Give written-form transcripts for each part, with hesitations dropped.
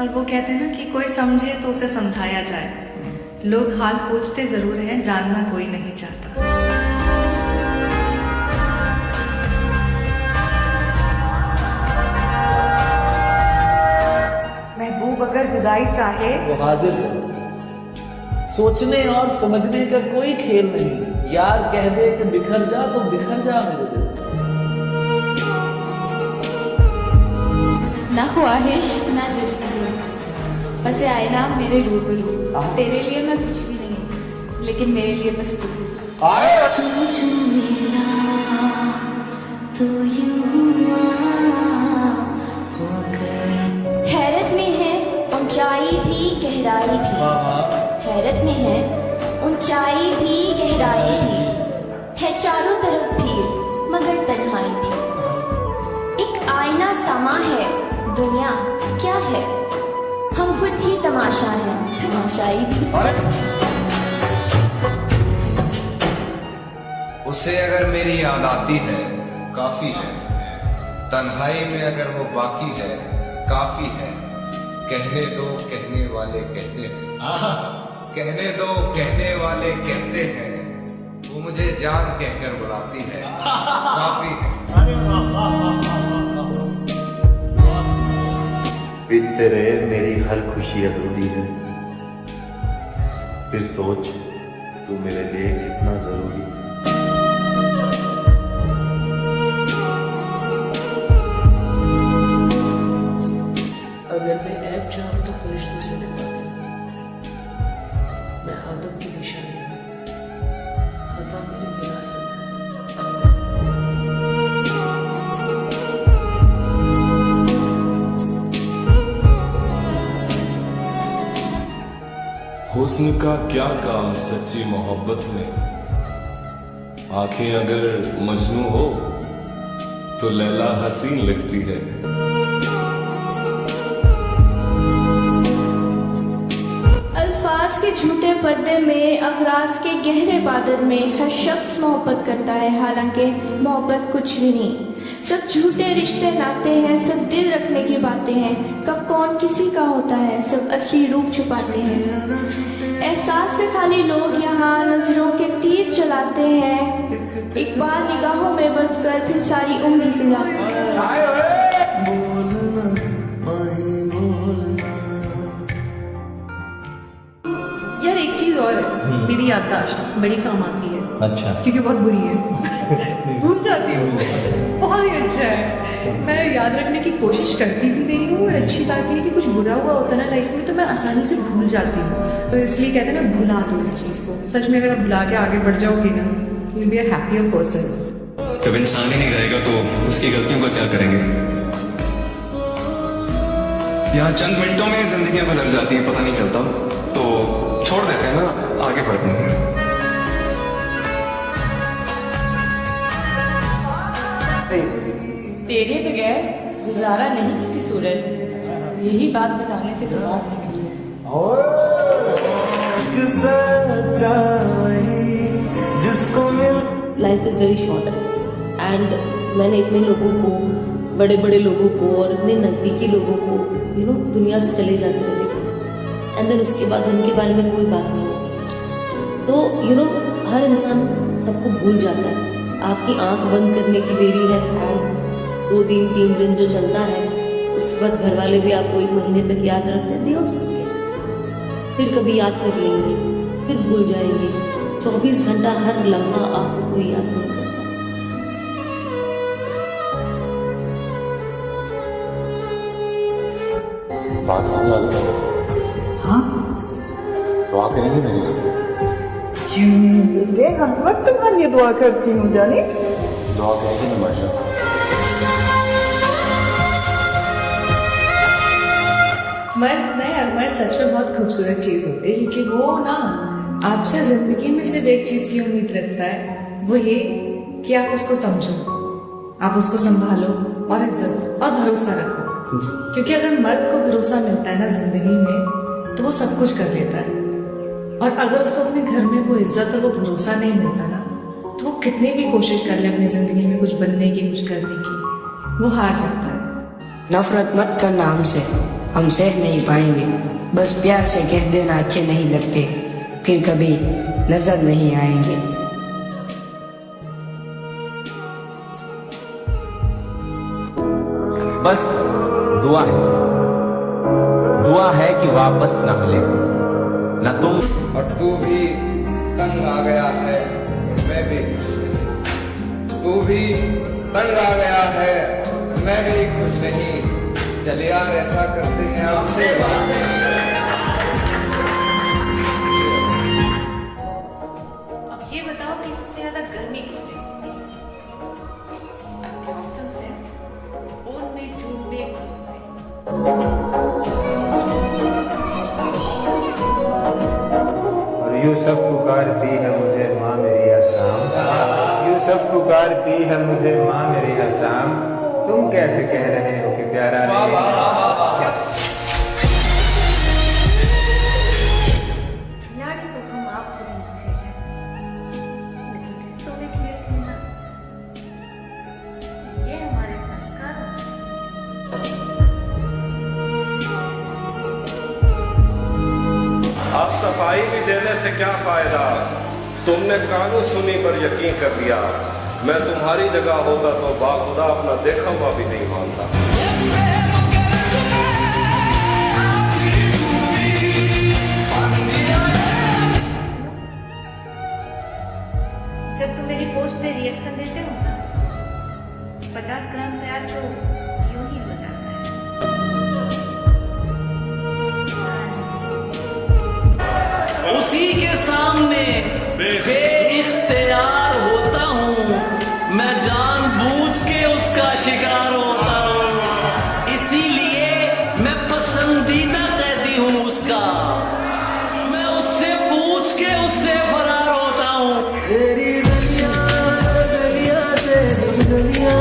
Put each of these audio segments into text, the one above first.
और वो कहते हैं ना कि कोई समझे तो उसे समझाया जाए। लोग हाल पूछते जरूर हैं, जानना कोई नहीं चाहता। महबूब अगर जुदाई चाहे वो हाजिर है। सोचने और समझने का कोई खेल नहीं। यार कह दे कि बिखर जा तो बिखर जा मेरे दिल। ना ख्वाहिश ना जस्तजू, बस ये आईना मेरे रूबरू। तेरे लिए मैं कुछ भी नहीं, लेकिन मेरे लिए बस तू। हैरत में है ऊंचाई भी गहराई भी, हैरत में है ऊंचाई भी गहराई भी, है चारों तरफ भीड़ मगर तन्हाई भी। एक आईना समा है दुनिया क्या है, हम खुद ही तमाशा है, तमाशाई भी। उसे अगर मेरी याद आती है काफी है, तन्हाई में अगर वो बाकी है काफी है। कहने दो कहने वाले कहते हैं, कहने दो कहने वाले कहते हैं, वो मुझे जान कहकर बुलाती है काफी है। बीतते रहे मेरी हर खुशी अधूरी है, फिर सोच तू मेरे लिए कितना जरूरी है। अगर मैं ऐप चाहूँ तो फरिश्तों से मिलवाता, मैं आदम की निशानी हूँ, खता मेरी विरासत है। हुस्न का क्या काम सच्ची मोहब्बत में, आंखें अगर मजनू हो तो लैला हसीन लगती है। अल्फाज के झूठे पर्दे में, अगराज के गहरे बादल में हर शख्स मोहब्बत करता है, हालांकि मोहब्बत कुछ भी नहीं। सब झूठे रिश्ते नाते हैं, सब दिल रखने की बातें हैं, कब कौन किसी का होता है, सब असली रूप छुपाते हैं। एहसास से खाली लोग यहाँ नजरों के तीर चलाते हैं, एक बार निगाहों में बस कर फिर सारी उम्र रुलाते हैं। यार एक चीज और है, मेरी याददाश्त बड़ी काम आती है। अच्छा। क्योंकि बहुत बुरी है, भूल जाती हूँ। बहुत ही अच्छा है, मैं याद रखने की कोशिश करती भी नहीं हूँ। और अच्छी बात है कि कुछ बुरा हुआ होता है ना लाइफ में तो मैं आसानी से भूल जाती हूँ। तो इसलिए कहते हैं ना, भुला दो इस चीज़ को। सच में अगर आप भुला के आगे बढ़ जाओगे ना, you be a happier person. जब इंसान ही नहीं रहेगा तो उसकी गलतियों का क्या करेंगे। यहाँ चंद मिनटों में जिंदगियां गुजर जाती हैं, पता नहीं चलता, तो छोड़ देते हैं ना, आगे बढ़ते हैं। तेरे बगैर गुजारा नहीं किसी सूरत, यही बात बताने से तो बात निकली। Life is very short and मैंने इतने लोगों को, बड़े बड़े लोगों को और इतने नज़दीकी लोगों को दुनिया से चले जाते हुए देखा, एंड देन उसके बाद उनके बारे में कोई बात नहीं होती। तो हर इंसान सबको भूल जाता है। आपकी आंख बंद करने की देरी है एंड 2 दिन 3 दिन जो चलता है, उसके बाद घर वाले भी आपको 1 महीने तक याद रखते हैं, फिर कभी याद कर लेंगे, फिर भूल जाएंगे। 24 घंटा हर लम्हा आपको कोई याद नहीं करता। बात होने वाली है। हाँ दुआ करेंगे मेरे लिए? क्यों नहीं बेटे, हर वक्त मैं ये दुआ करती हूँ जाने। दुआ करेंगे ना माशा। मर्द सच में बहुत खूबसूरत चीज़ होती है, क्योंकि वो ना आपसे ज़िंदगी में सिर्फ एक चीज़ की उम्मीद रखता है, वो ये कि आप उसको समझो, आप उसको संभालो और इज्जत और भरोसा रखो। क्योंकि अगर मर्द को भरोसा मिलता है ना जिंदगी में, तो वो सब कुछ कर लेता है। और अगर उसको अपने घर में वो इज्जत और वो भरोसा नहीं मिलता ना, तो वो कितनी भी कोशिश कर ले अपनी जिंदगी में कुछ बनने की, कुछ करने की, वो हार जाता है। नफरत मत कर नाम से, हम सह नहीं पाएंगे। बस प्यार से कह देना अच्छे नहीं लगते, फिर कभी नजर नहीं आएंगे। बस दुआ है कि वापस न मिले न तुम। और तू भी तंग आ गया है, मैं भी। तू भी तंग आ गया है, मैं भी खुश नहीं। चल यार ऐसा करते हैं आपसे बात। अब ये बताओ कि सबसे ज्यादा गर्मी किसमें होती है? आपके ऑप्शंस हैं ओन में, जून में, जून में। और यूसुफ पुकारती है मुझे माँ मेरी आसाम। यूसुफ पुकारती है मुझे माँ मेरी आसाम। तुम कैसे कह रहे हो कि प्यारा नहीं? खिलाड़ी तो हम आपसे भी अच्छे हैं, लेकिन रिश्तों में खेल खेलना ये हमारे संस्कार हैं। अब सफाई भी देने से क्या फायदा? तुमने कानून सुनी पर यकीन कर लिया। मैं तुम्हारी जगह होता तो बाखुदा अपना देखा हुआ भी नहीं मानता। जब तुम मेरी पोस्ट पे रिएक्शन देते हो ना, 50 ग्राम प्यार तो यूं ही हो जाता है। उसी के सामने बेइख्तियार होता हूँ, मैं जानबूझ के उसका शिकार होता हूँ। इसीलिए मैं पसंदीदा कैदी हूँ उसका। मैं उससे पूछ के उससे फरार होता हूँ। तेरी गलियां गलियां तेरी गलियां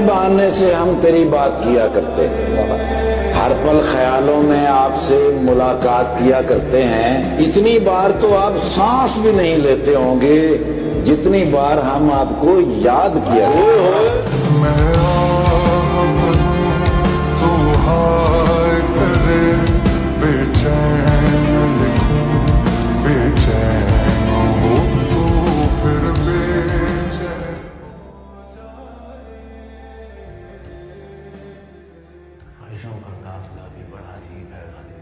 बहाने से हम तेरी बात किया करते हैं। हर पल ख्यालों में आपसे मुलाकात किया करते हैं। इतनी बार तो आप सांस भी नहीं लेते होंगे जितनी बार हम आपको याद किया। ख्वाहिशों का काफिला भी बड़ा अजीब है गालिब।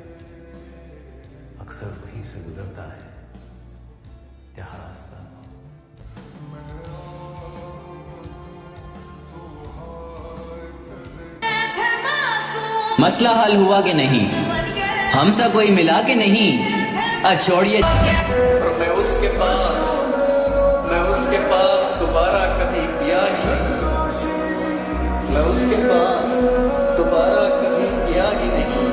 अक्सर वहीं से गुजरता है जहां रास्ता न हो। मसला हल हुआ कि नहीं? हमसा कोई मिला कि नहीं? छोड़िए। मैं उसके पास दोबारा कभी गया ही नहीं। मैं उसके पास दोबारा कभी गया ही नहीं।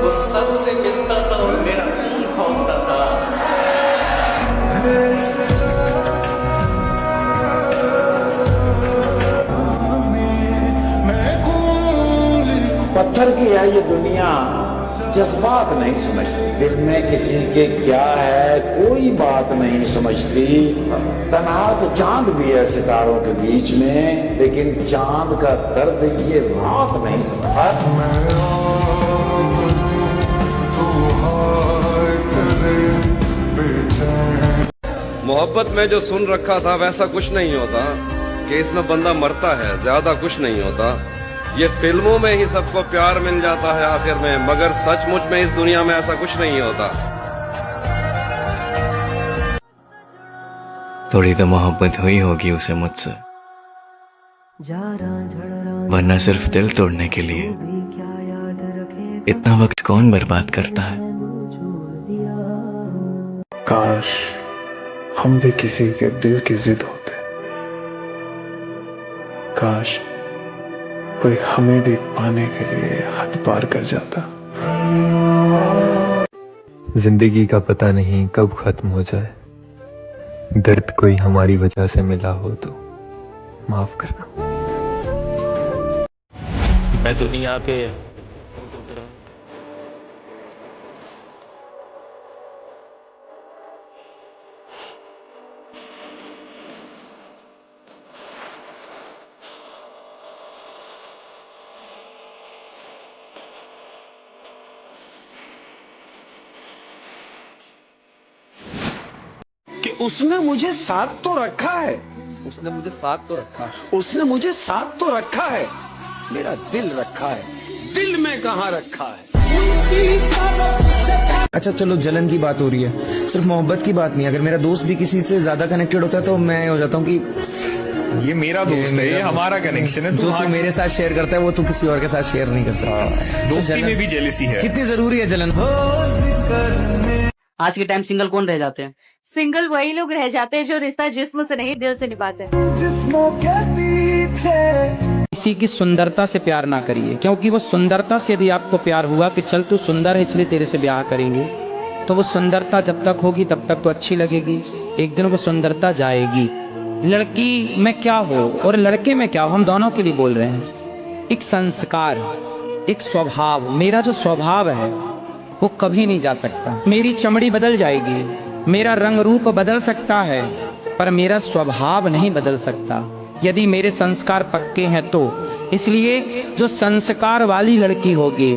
वो सबसे मिलता था और मेरा खून खौलता था। पत्थर की है ये दुनिया, जज्बात नहीं समझती। दिल में किसी के क्या है कोई बात नहीं समझती। तन्हा तो चांद भी है सितारों के बीच में, लेकिन चांद का दर्द ये रात नहीं समझता। मोहब्बत में जो सुन रखा था वैसा कुछ नहीं होता कि इसमें बंदा मरता है, ज्यादा कुछ नहीं होता। ये फिल्मों में ही सबको प्यार मिल जाता है आखिर में, मगर सचमुच में इस दुनिया में ऐसा कुछ नहीं होता। थोड़ी तो मोहब्बत हुई होगी उसे मुझसे, वरना सिर्फ दिल तोड़ने के लिए इतना वक्त कौन बर्बाद करता है। काश हम भी किसी के दिल की जिद होते। काश कोई हमें भी पाने के लिए हद पार कर जाता। जिंदगी का पता नहीं कब खत्म हो जाए। दर्द कोई हमारी वजह से मिला हो तो माफ करना। मैं दुनिया के उसने मुझे साथ तो रखा है, उसने मुझे साथ तो रखा है, उसने मुझे साथ तो रखा है, मेरा दिल रखा है, दिल में कहाँ रखा है। अच्छा चलो, जलन की बात हो रही है, सिर्फ मोहब्बत की बात नहीं। अगर मेरा दोस्त भी किसी से ज्यादा कनेक्टेड होता है तो मैं हो जाता हूँ कि ये मेरा दोस्त है, ये हमारा कनेक्शन है, जो तू मेरे साथ शेयर करता है वो तू किसी और के साथ शेयर नहीं कर सकता। दोस्ती में भी जेलसी है। कितनी जरूरी है जलन। आज के टाइम सिंगल कौन रह जाते हैं? सिंगल वही लोग रह जाते हैं जो रिश्ता जिस्म से नहीं दिल से निभाते। किसी की सुंदरता से प्यार ना करिए, क्योंकि वो सुंदरता से यदि आपको प्यार हुआ कि चल तू सुंदर है इसलिए तेरे से ब्याह करेंगे, तो वो सुंदरता जब तक होगी तब तक तो अच्छी लगेगी, एक दिन वो सुंदरता जाएगी। लड़की में क्या हो और लड़के में क्या हो, हम दोनों के लिए बोल रहे हैं। एक संस्कार, एक स्वभाव, मेरा जो स्वभाव है वो कभी नहीं जा सकता। मेरी चमड़ी बदल जाएगी, मेरा रंग रूप बदल सकता है, पर मेरा स्वभाव नहीं बदल सकता यदि मेरे संस्कार पक्के हैं तो। इसलिए जो संस्कार वाली लड़की होगी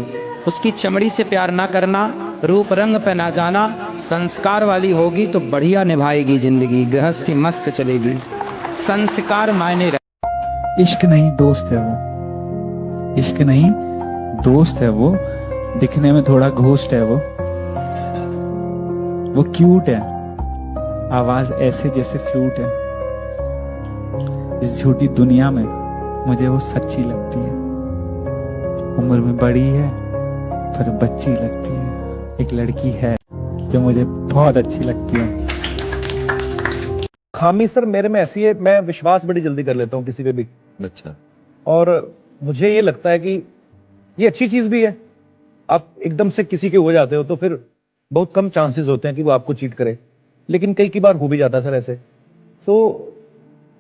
उसकी चमड़ी से प्यार ना करना, रूप रंग पे ना जाना, संस्कार वाली होगी तो बढ़िया निभाएगी जिंदगी, गृहस्थी मस्त चलेगी। संस्कार मायने रख। इश्क नहीं दोस्त है वो, इश्क नहीं दोस्त है वो, दिखने में थोड़ा घोस्ट है वो क्यूट है, आवाज ऐसे जैसे फ्लूट है। इस झूठी दुनिया में मुझे वो सच्ची लगती है, उम्र में बड़ी है पर बच्ची लगती है। एक लड़की है जो मुझे बहुत अच्छी लगती है। खामी सर मेरे में ऐसी है, मैं विश्वास बड़ी जल्दी कर लेता हूँ किसी पे भी। अच्छा। और मुझे ये लगता है कि ये अच्छी चीज भी है। आप एकदम से किसी के हो जाते हो तो फिर बहुत कम चांसेस होते हैं कि वो आपको चीट करे, लेकिन कई बार हो भी जाता है सर ऐसे। तो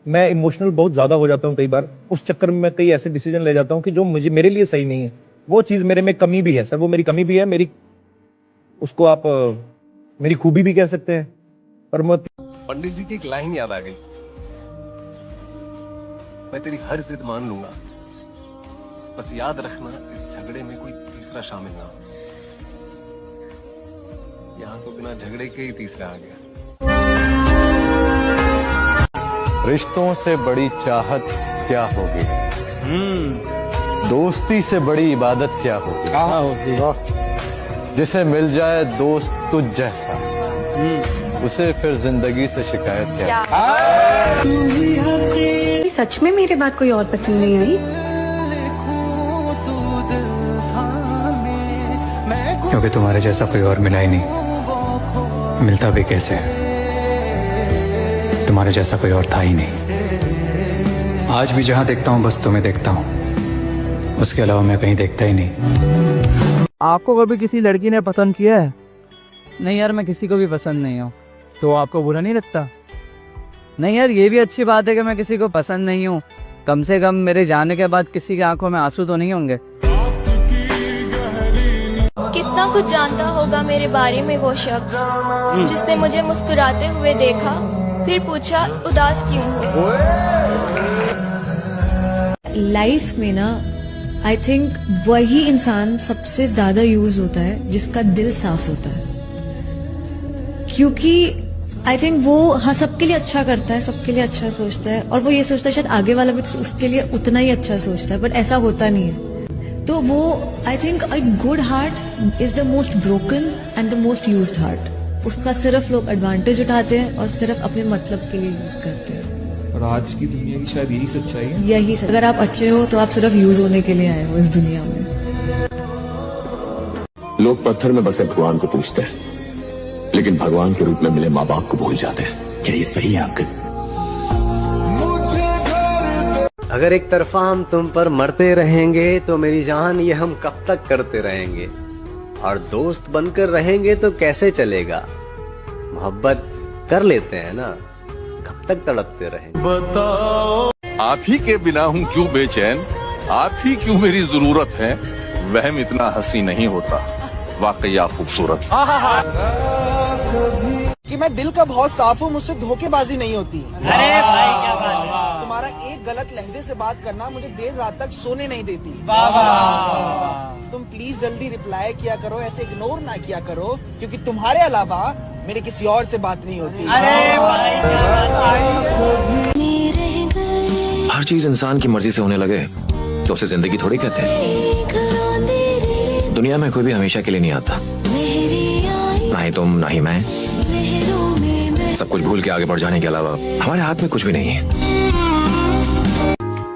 मैं इमोशनल बहुत ज्यादा हो जाता हूँ कई बार, उस चक्कर में मैं कई ऐसे डिसीजन ले जाता हूँ कि जो मुझे मेरे लिए सही नहीं है। वो चीज मेरे में कमी भी है सर, वो मेरी कमी भी है, मेरी उसको आप मेरी खूबी भी कह सकते हैं। पर मैं पंडित जी की एक लाइन याद आ गई, मैं तेरी हर जिद मान लूंगा, बस याद रखना इस झगड़े में कोई तीसरा शामिल ना हो। यहाँ तो बिना झगड़े के ही तीसरा आ गया। रिश्तों से बड़ी चाहत क्या होगी, दोस्ती से बड़ी इबादत क्या होगी। जिसे मिल जाए दोस्त तुझ जैसा, उसे फिर जिंदगी से शिकायत क्या। सच में मेरी बात कोई और पसंद नहीं आई? क्योंकि तुम्हारे जैसा कोई और मिला ही नहीं, मिलता भी कैसे, तुम्हारे जैसा कोई और था ही नहीं। आज भी जहां देखता हूं बस तुम्हें देखता हूं, उसके अलावा मैं कहीं देखता ही नहीं। आपको कभी किसी लड़की ने पसंद किया है? नहीं यार, मैं किसी को भी पसंद नहीं हूँ। तो आपको बुरा नहीं लगता? नहीं यार, ये भी अच्छी बात है कि मैं किसी को पसंद नहीं हूँ, कम से कम मेरे जाने के बाद किसी की आंखों में आंसू तो नहीं होंगे। कितना कुछ जानता होगा मेरे बारे में वो शख्स जिसने मुझे मुस्कुराते हुए देखा, फिर पूछा उदास क्यों हो। लाइफ में ना आई थिंक वही इंसान सबसे ज्यादा यूज होता है जिसका दिल साफ होता है, क्योंकि आई थिंक वो हाँ सबके लिए अच्छा करता है, सबके लिए अच्छा सोचता है, और वो ये सोचता है शायद आगे वाला भी तो उसके लिए उतना ही अच्छा सोचता है, बट ऐसा होता नहीं है। तो वो I think a good heart is the most broken and the most used heart. उसका सिर्फ लोग एडवांटेज उठाते हैं और सिर्फ अपने मतलब के लिए यूज करते हैं। और आज की दुनिया की शायद यही सच्चाई है। यही सर, अगर आप अच्छे हो तो आप सिर्फ यूज होने के लिए आए हो इस दुनिया में। लोग पत्थर में बसे भगवान को पूछते हैं, लेकिन भगवान के रूप में मिले माँ बाप को भूल जाते हैं। क्या ये सही है आपके? अगर एक तरफा हम तुम पर मरते रहेंगे तो मेरी जान ये हम कब तक करते रहेंगे, और दोस्त बनकर रहेंगे तो कैसे चलेगा। मोहब्बत कर लेते हैं ना, कब तक तड़पते रहेंगे। बताओ आप ही के बिना हूँ क्यों बेचैन, आप ही क्यों मेरी जरूरत है। वहम इतना हंसी नहीं होता, वाकई आप खूबसूरत। कि मैं दिल का बहुत साफ हूँ, मुझसे धोखेबाजी नहीं होती। अरे भाई क्या बात है। तुम्हारा एक गलत लहजे से बात करना मुझे देर रात तक सोने नहीं देती। तुम प्लीज जल्दी रिप्लाई किया करो, ऐसे इग्नोर ना किया करो, क्योंकि तुम्हारे अलावा मेरी किसी और से बात नहीं होती। हर चीज इंसान की मर्जी से होने लगे तो उसे जिंदगी थोड़ी कहते हैं। दुनिया में कोई भी हमेशा के लिए नहीं आता, ना ही तुम ना ही मैं। सब कुछ भूल के आगे बढ़ जाने के अलावा हमारे हाथ में कुछ भी नहीं है।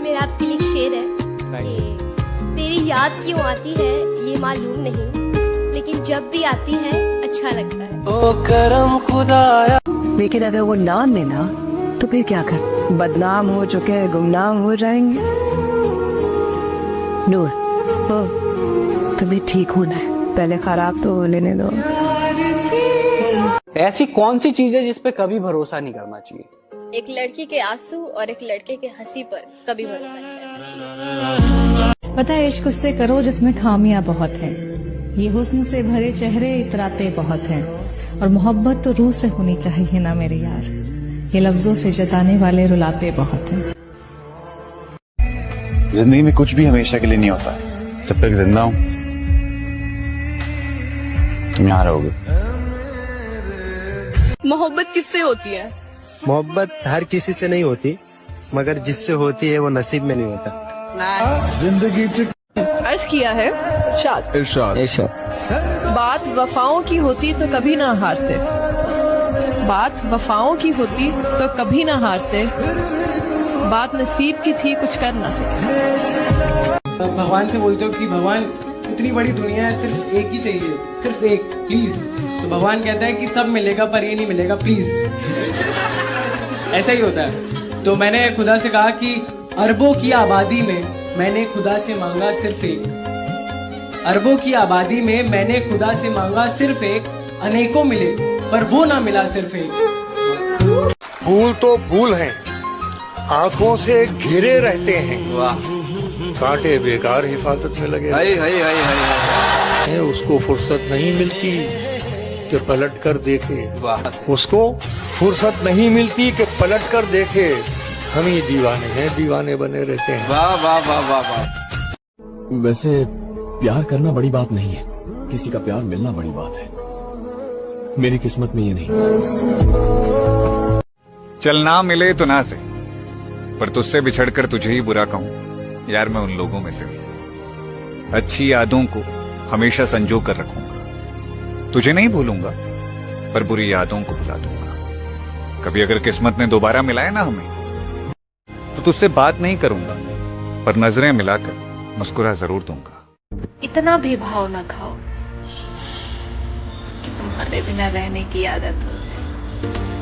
मेरा आपके लिए शेर है कि तेरी याद क्यों आती है ये मालूम नहीं, लेकिन जब भी आती है अच्छा लगता है। ओ करम खुदाया। लेकिन अगर वो ना मिला तो फिर क्या कर? बदनाम हो चुके गुमनाम हो जाएंगे। नूर, तुम्हें ठीक होना है, पहले खराब तो लेने दो। ऐसी कौन सी चीज है जिस पे कभी भरोसा नहीं करना चाहिए? एक लड़की के आंसू और एक लड़के के हंसी पर कभी भरोसा नहीं करना चाहिए। पता है इश्क उससे करो जिसमें खामियां बहुत है, ये हुस्न से भरे चेहरे इतराते बहुत हैं, और मोहब्बत तो रूह से होनी चाहिए ना मेरे यार, ये लफ्जों से जताने वाले रुलाते बहुत हैं। जिंदगी में कुछ भी हमेशा के लिए नहीं होता। जब तक जिंदा हूं तुम यहाँ रहोगे। मोहब्बत किससे होती है? मोहब्बत हर किसी से नहीं होती, मगर जिससे होती है वो नसीब में नहीं होता। जिंदगी अर्ज किया है इरशाद। बात वफाओं की होती तो कभी ना हारते, बात वफाओं की होती तो कभी ना हारते, बात नसीब की थी कुछ कर ना सके। भगवान से बोलते हो कि भगवान इतनी बड़ी दुनिया है, सिर्फ एक ही चाहिए, सिर्फ एक, प्लीज। तो भगवान कहता है कि सब मिलेगा पर ये नहीं मिलेगा, प्लीज। ऐसा ही होता है। तो मैंने खुदा से कहा कि अरबों की आबादी में मैंने खुदा से मांगा सिर्फ एक, अरबों की आबादी में मैंने खुदा से मांगा सिर्फ एक, अनेकों मिले पर वो ना मिला सिर्फ एक। फूल तो फूल हैं, आंखों से घिरे रहते हैं, कांटे बेकार हिफाजत में लगे। उसको फुर्सत नहीं मिलती कि पलट कर देखे, उसको फुर्सत नहीं मिलती कि पलट कर देखे। हम ही दीवाने हैं, दीवाने बने रहते हैं। वाह वाह वाह वाह वाह। वैसे प्यार करना बड़ी बात नहीं है, किसी का प्यार मिलना बड़ी बात है। मेरी किस्मत में ये नहीं। चल ना मिले तो ना सही, पर तुझसे बिछड़कर तुझे ही बुरा कहूं यार, मैं उन लोगों में से हूं। अच्छी यादों को हमेशा संजो कर रखूंगा, तुझे नहीं भूलूंगा पर बुरी यादों को भुला दूंगा। कभी अगर किस्मत ने दोबारा मिलाया ना हमें, तो तुझसे बात नहीं करूंगा पर नजरें मिलाकर मुस्कुरा जरूर दूंगा। इतना भी भाव न खाओ कि तुम्हारे बिना रहने की आदत हो जाए।